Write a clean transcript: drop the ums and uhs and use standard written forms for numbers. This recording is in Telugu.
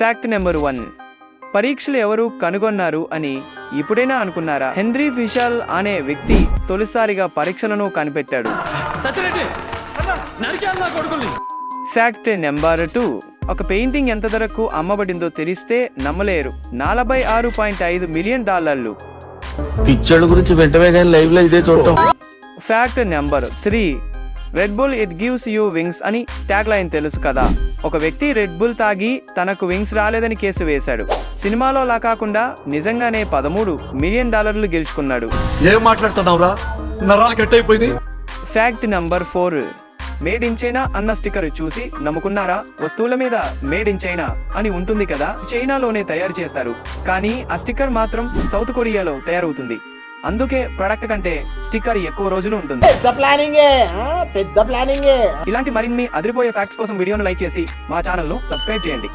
Fact number 1. పరీక్షలు ఎవరు కనుగొన్నారు అని ఇప్పుడైనా అనుకున్నారా? హెన్రీ ఫిషల్ అనే వ్యక్తి తొలిసారిగా పరీక్షలను కనిపెట్టాడు. Fact number 2. ఒక పెయింటింగ్ ఎంత ధరకు అమ్మబడిందో తెలిస్తే నమ్మలేరు. $46.5 మిలియన్. పిక్చర్ గురించి వెంటనే కానీ లైవ్ లో ఇదే చూడటం. Fact number 3. Red bull it gives you wings అని ట్యాగ్ లైన్ తెలుసు కదా. ఒక వ్యక్తి రెడ్ బుల్ తాగి తనకు వింగ్స్ రాలేదని కేసు వేశాడు. సినిమాలో లా కాకుండా నిజంగానే $13 మిలియన్ గెలుచుకున్నాడు. ఏం మాట్లాడుతున్నావురా, నరాలు కట్ అయిపోయింది. Fact number 4. Made in China అన్న స్టిక్కర్ చూసి నమ్ముకున్నారా? వస్తువుల మీద మేడ్ ఇన్ చైనా అని ఉంటుంది కదా, చైనాలోనే తయారు చేస్తారు. కానీ ఆ స్టిక్కర్ మాత్రం సౌత్ కొరియాలో తయారవుతుంది. అందుకే ప్రొడక్ట్ కంటే స్టిక్కర్ ఎక్కువ రోజులు ఉంటుంది. ఇలాంటి మరిన్ని అదిరిపోయే ఫ్యాక్ట్స్ కోసం వీడియోను లైక్ చేసి మా ఛానల్ ను సబ్స్క్రైబ్ చేయండి.